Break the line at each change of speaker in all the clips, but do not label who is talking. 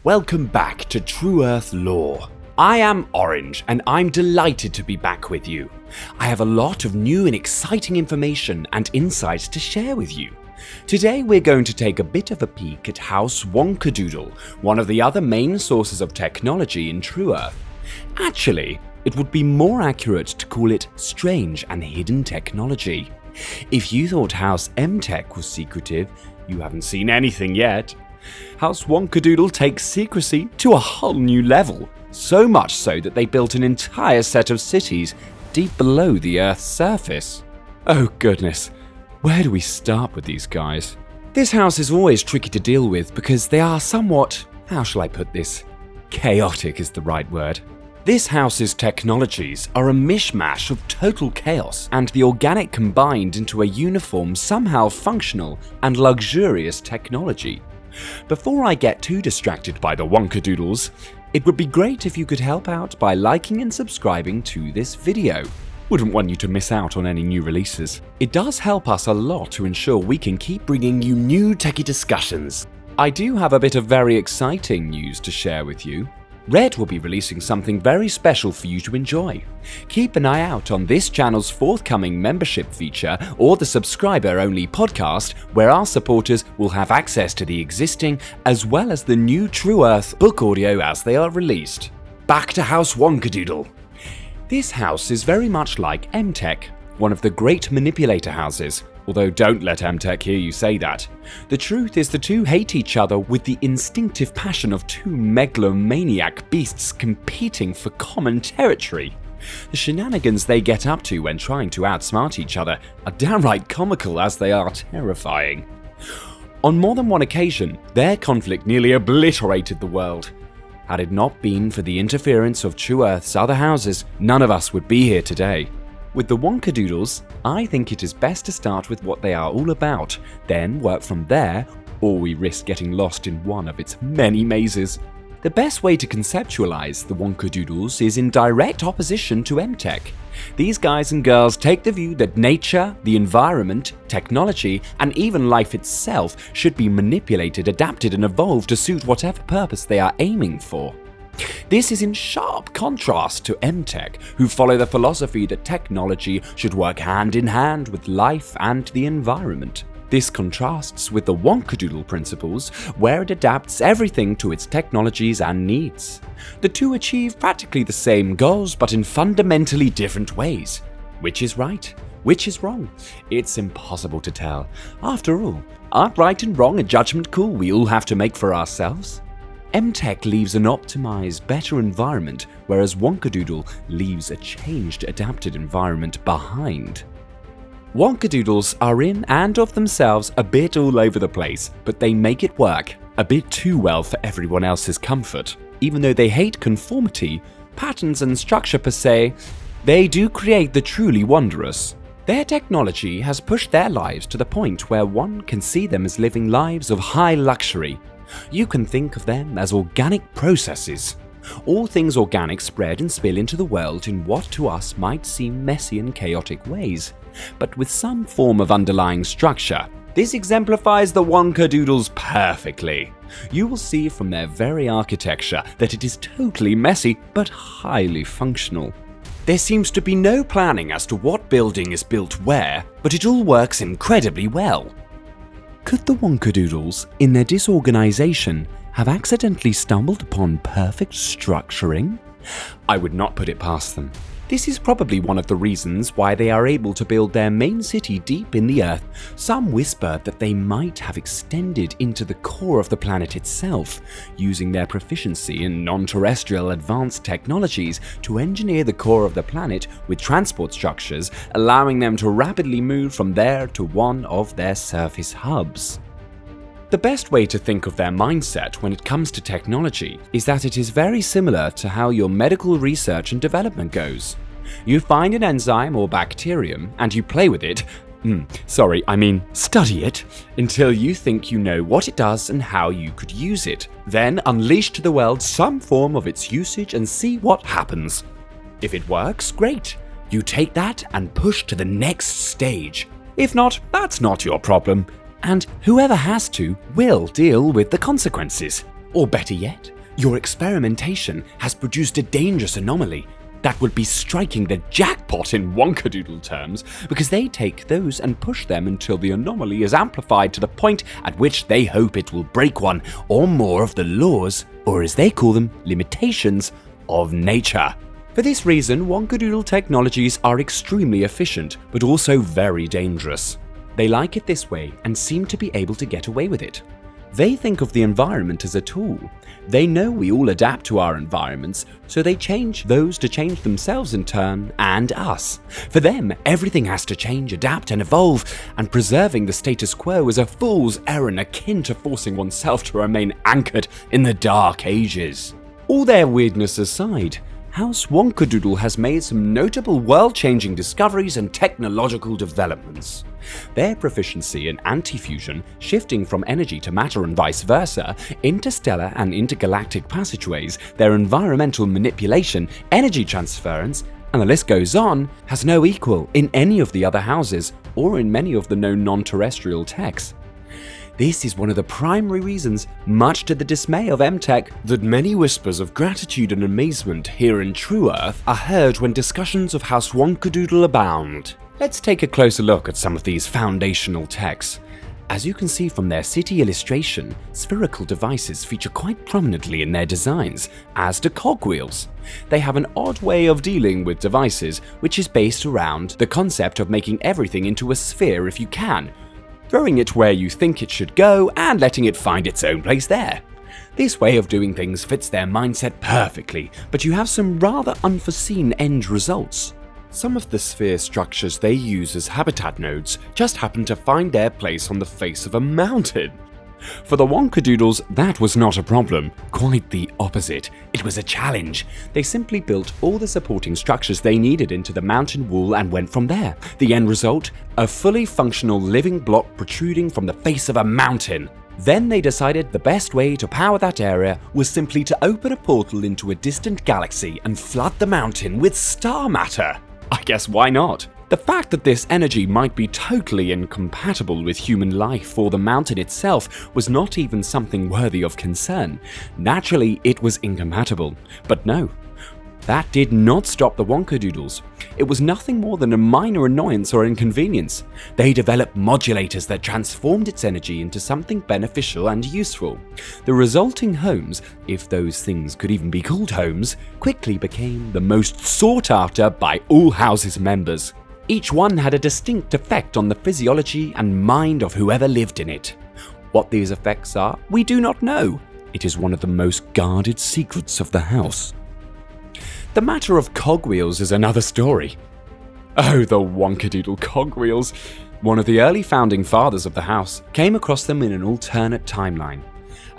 Welcome back to TrueEarth Lore. I am Orange and I'm delighted to be back with you. I have a lot of new and exciting information and insights to share with you. Today we're going to take a bit of a peek at House WonkerDudel, one of the other main sources of technology in TrueEarth. Actually, it would be more accurate to call it strange and hidden technology. If you thought House MTech was secretive, you haven't seen anything yet. House WonkerDudel takes secrecy to a whole new level, so much so that they built an entire set of cities deep below the Earth's surface. Oh goodness, where do we start with these guys? This house is always tricky to deal with because they are somewhat, how shall I put this? Chaotic is the right word. This house's technologies are a mishmash of total chaos and the organic combined into a uniform, somehow functional and luxurious technology. Before I get too distracted by the WonkerDudels, it would be great if you could help out by liking and subscribing to this video. Wouldn't want you to miss out on any new releases. It does help us a lot to ensure we can keep bringing you new techie discussions. I do have a bit of very exciting news to share with you. Red will be releasing something very special for you to enjoy. Keep an eye out on this channel's forthcoming membership feature or the subscriber-only podcast, where our supporters will have access to the existing as well as the new TrueEarth book audio as they are released. Back to House WonkerDudel. This house is very much like MTech, one of the great manipulator houses. Although don't let MTech hear you say that. The truth is the two hate each other with the instinctive passion of two megalomaniac beasts competing for common territory. The shenanigans they get up to when trying to outsmart each other are downright comical as they are terrifying. On more than one occasion, their conflict nearly obliterated the world. Had it not been for the interference of TrueEarth's other houses, none of us would be here today. With the WonkerDudels, I think it is best to start with what they are all about, then work from there, or we risk getting lost in one of its many mazes. The best way to conceptualize the WonkerDudels is in direct opposition to MTech. These guys and girls take the view that nature, the environment, technology, and even life itself should be manipulated, adapted, and evolved to suit whatever purpose they are aiming for. This is in sharp contrast to MTech, who follow the philosophy that technology should work hand in hand with life and the environment. This contrasts with the WonkerDudel principles, where it adapts everything to its technologies and needs. The two achieve practically the same goals, but in fundamentally different ways. Which is right? Which is wrong? It's impossible to tell. After all, aren't right and wrong a judgment call we all have to make for ourselves? MTech leaves an optimized, better environment, whereas WonkerDudel leaves a changed, adapted environment behind. WonkerDudels are in and of themselves a bit all over the place, but they make it work, a bit too well for everyone else's comfort. Even though they hate conformity, patterns and structure per se, they do create the truly wondrous. Their technology has pushed their lives to the point where one can see them as living lives of high luxury. You can think of them as organic processes. All things organic spread and spill into the world in what to us might seem messy and chaotic ways, but with some form of underlying structure. This exemplifies the WonkerDudels perfectly. You will see from their very architecture that it is totally messy but highly functional. There seems to be no planning as to what building is built where, but it all works incredibly well. Could the WonkerDudels, in their disorganization, have accidentally stumbled upon perfect structuring? I would not put it past them. This is probably one of the reasons why they are able to build their main city deep in the Earth. Some whisper that they might have extended into the core of the planet itself, using their proficiency in non-terrestrial advanced technologies to engineer the core of the planet with transport structures, allowing them to rapidly move from there to one of their surface hubs. The best way to think of their mindset when it comes to technology is that it is very similar to how your medical research and development goes. You find an enzyme or bacterium and you play with it, study it, until you think you know what it does and how you could use it. Then unleash to the world some form of its usage and see what happens. If it works, great. You take that and push to the next stage. If not, that's not your problem. And whoever has to will deal with the consequences. Or better yet, Your experimentation has produced a dangerous anomaly that would be striking the jackpot in WonkerDudel terms, because they take those and push them until the anomaly is amplified to the point at which they hope it will break one or more of the laws, or as they call them, limitations, of nature. For this reason, WonkerDudel technologies are extremely efficient, but also very dangerous. They like it this way and seem to be able to get away with it. They think of the environment as a tool. They know we all adapt to our environments, so they change those to change themselves in turn, and us. For them, everything has to change, adapt, and evolve, and preserving the status quo is a fool's errand akin to forcing oneself to remain anchored in the Dark Ages. All their weirdness aside, House WonkerDudel has made some notable world-changing discoveries and technological developments. Their proficiency in anti-fusion, shifting from energy to matter and vice versa, interstellar and intergalactic passageways, their environmental manipulation, energy transference, and the list goes on, has no equal in any of the other houses or in many of the known non-terrestrial techs. This is one of the primary reasons, much to the dismay of MTech, that many whispers of gratitude and amazement here in TrueEarth are heard when discussions of House WonkerDudel abound. Let's take a closer look at some of these foundational techs. As you can see from their city illustration, spherical devices feature quite prominently in their designs, as do cogwheels. They have an odd way of dealing with devices, which is based around the concept of making everything into a sphere if you can, throwing it where you think it should go and letting it find its own place there. This way of doing things fits their mindset perfectly, but you have some rather unforeseen end results. Some of the sphere structures they use as habitat nodes just happen to find their place on the face of a mountain. For the WonkerDudels, that was not a problem, quite the opposite. It was a challenge. They simply built all the supporting structures they needed into the mountain wall and went from there. The end result? A fully functional living block protruding from the face of a mountain. Then they decided the best way to power that area was simply to open a portal into a distant galaxy and flood the mountain with star matter. I guess why not? The fact that this energy might be totally incompatible with human life or the mountain itself was not even something worthy of concern. Naturally, it was incompatible. But no, that did not stop the WonkerDudels. It was nothing more than a minor annoyance or inconvenience. They developed modulators that transformed its energy into something beneficial and useful. The resulting homes, if those things could even be called homes, quickly became the most sought after by all houses members. Each one had a distinct effect on the physiology and mind of whoever lived in it. What these effects are, we do not know. It is one of the most guarded secrets of the house. The matter of cogwheels is another story. Oh, the WonkerDudel cogwheels! One of the early founding fathers of the house came across them in an alternate timeline.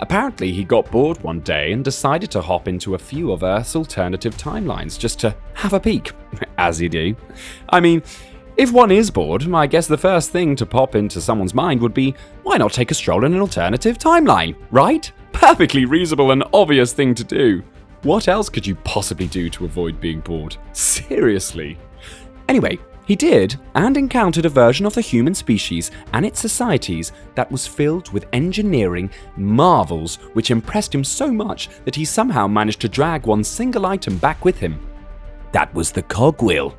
Apparently, he got bored one day and decided to hop into a few of Earth's alternative timelines just to have a peek, as you do. I mean, if one is bored, I guess the first thing to pop into someone's mind would be, why not take a stroll in an alternative timeline, right? Perfectly reasonable and obvious thing to do. What else could you possibly do to avoid being bored? Seriously. Anyway, he did, and encountered a version of the human species and its societies that was filled with engineering marvels which impressed him so much that he somehow managed to drag one single item back with him. That was the cogwheel.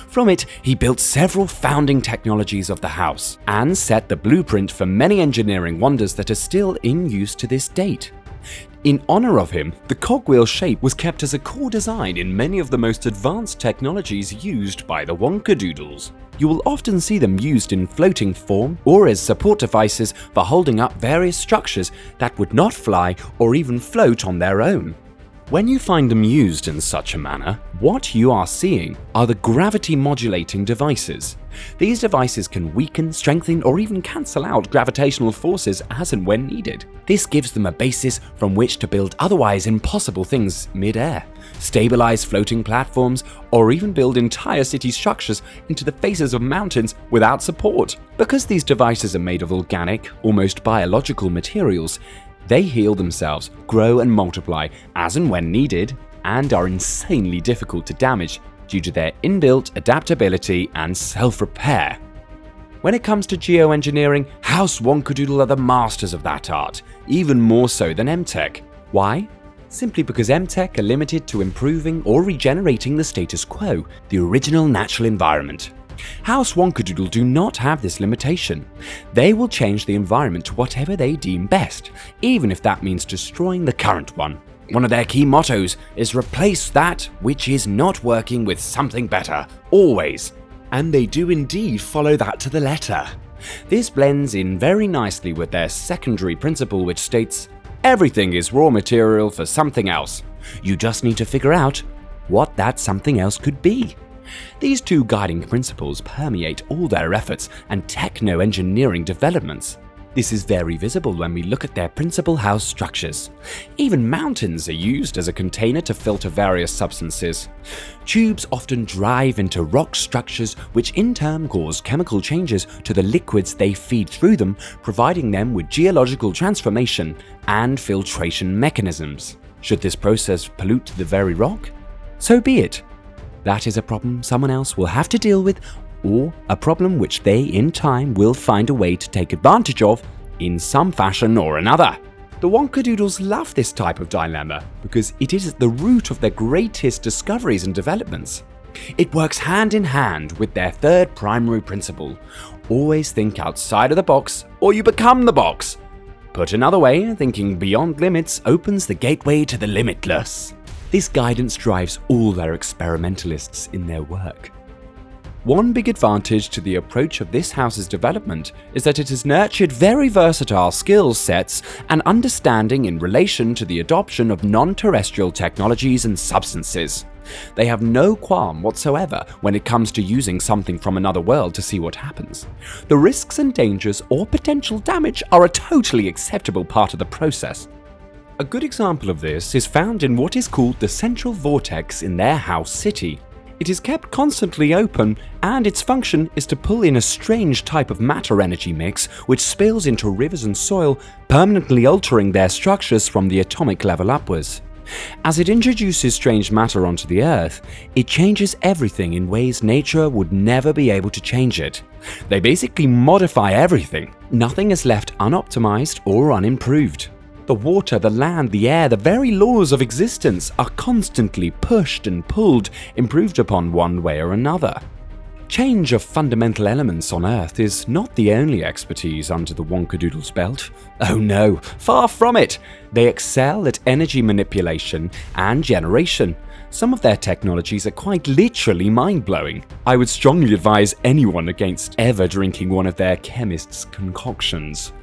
From it, he built several founding technologies of the house, and set the blueprint for many engineering wonders that are still in use to this date. In honor of him, the cogwheel shape was kept as a core design in many of the most advanced technologies used by the WonkerDudels. You will often see them used in floating form or as support devices for holding up various structures that would not fly or even float on their own. When you find them used in such a manner, what you are seeing are the gravity-modulating devices. These devices can weaken, strengthen, or even cancel out gravitational forces as and when needed. This gives them a basis from which to build otherwise impossible things mid-air, stabilize floating platforms, or even build entire city structures into the faces of mountains without support. Because these devices are made of organic, almost biological materials, they heal themselves, grow and multiply as and when needed, and are insanely difficult to damage due to their inbuilt adaptability and self-repair. When it comes to geoengineering, House WonkerDudel are the masters of that art, even more so than MTech. Why? simply because MTech are limited to improving or regenerating the status quo, the original natural environment. House WonkerDudel do not have this limitation. They will change the environment to whatever they deem best, even if that means destroying the current one. One of their key mottos is replace that which is not working with something better, always. And they do indeed follow that to the letter. This blends in very nicely with their secondary principle, which states, everything is raw material for something else. You just need to figure out what that something else could be. These two guiding principles permeate all their efforts and techno-engineering developments. This is very visible when we look at their principal house structures. Even mountains are used as a container to filter various substances. Tubes often drive into rock structures, which in turn cause chemical changes to the liquids they feed through them, providing them with geological transformation and filtration mechanisms. Should this process pollute the very rock? So be it. That is a problem someone else will have to deal with, or a problem which they in time will find a way to take advantage of in some fashion or another. The WonkerDudels love this type of dilemma because it is at the root of their greatest discoveries and developments. It works hand in hand with their third primary principle: always think outside of the box or you become the box. Put another way, thinking beyond limits opens the gateway to the limitless. This guidance drives all their experimentalists in their work. One big advantage to the approach of this house's development is that it has nurtured very versatile skill sets and understanding in relation to the adoption of non-terrestrial technologies and substances. They have no qualm whatsoever when it comes to using something from another world to see what happens. The risks and dangers or potential damage are a totally acceptable part of the process. A good example of this is found in what is called the central vortex in their house city. It is kept constantly open, and its function is to pull in a strange type of matter-energy mix which spills into rivers and soil, permanently altering their structures from the atomic level upwards. As it introduces strange matter onto the Earth, it changes everything in ways nature would never be able to change it. They basically modify everything. Nothing is left unoptimized or unimproved. The water, the land, the air, the very laws of existence are constantly pushed and pulled, improved upon one way or another. Change of fundamental elements on Earth is not the only expertise under the WonkerDudels' belt. Oh no, far from it! They excel at energy manipulation and generation. Some of their technologies are quite literally mind-blowing. I would strongly advise anyone against ever drinking one of their chemists' concoctions.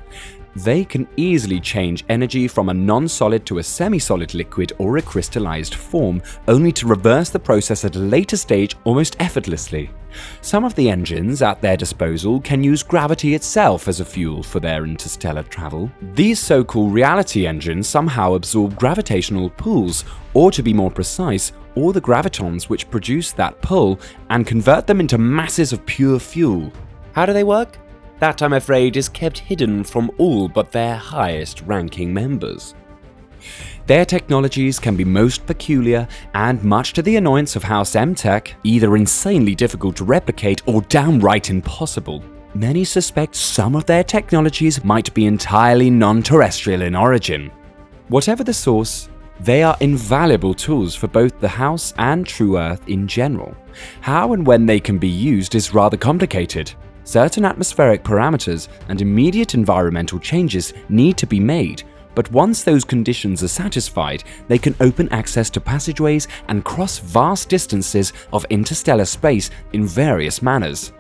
They can easily change energy from a non-solid to a semi-solid liquid or a crystallized form, only to reverse the process at a later stage almost effortlessly. Some of the engines at their disposal can use gravity itself as a fuel for their interstellar travel. These so-called reality engines somehow absorb gravitational pulls, or to be more precise, all the gravitons which produce that pull, and convert them into masses of pure fuel. How do they work? That, I'm afraid, is kept hidden from all but their highest-ranking members. Their technologies can be most peculiar and, much to the annoyance of House MTech, either insanely difficult to replicate or downright impossible. Many suspect some of their technologies might be entirely non-terrestrial in origin. Whatever the source, they are invaluable tools for both the House and TrueEarth in general. How and when they can be used is rather complicated. Certain atmospheric parameters and immediate environmental changes need to be made, but once those conditions are satisfied, they can open access to passageways and cross vast distances of interstellar space in various manners.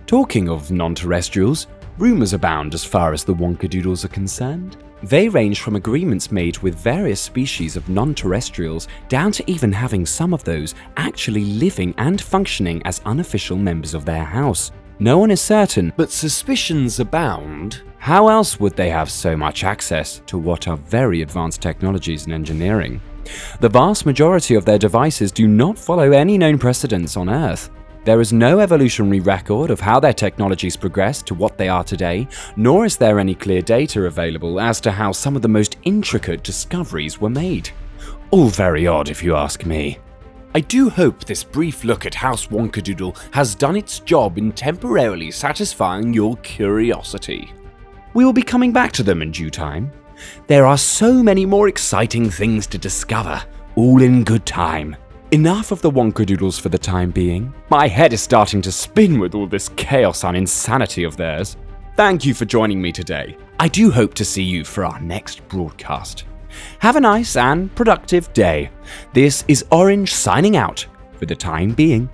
Talking of non-terrestrials, rumors abound as far as the WonkerDudels are concerned. They range from agreements made with various species of non-terrestrials down to even having some of those actually living and functioning as unofficial members of their house. No one is certain, but suspicions abound. How else would they have so much access to what are very advanced technologies in engineering? The vast majority of their devices do not follow any known precedents on Earth. There is no evolutionary record of how their technologies progressed to what they are today, nor is there any clear data available as to how some of the most intricate discoveries were made. All very odd if you ask me. I do hope this brief look at House WonkerDudel has done its job in temporarily satisfying your curiosity. We will be coming back to them in due time. There are so many more exciting things to discover, all in good time. Enough of the WonkerDudels for the time being. My head is starting to spin with all this chaos and insanity of theirs. Thank you for joining me today. I do hope to see you for our next broadcast. Have a nice and productive day. This is Orange signing out for the time being.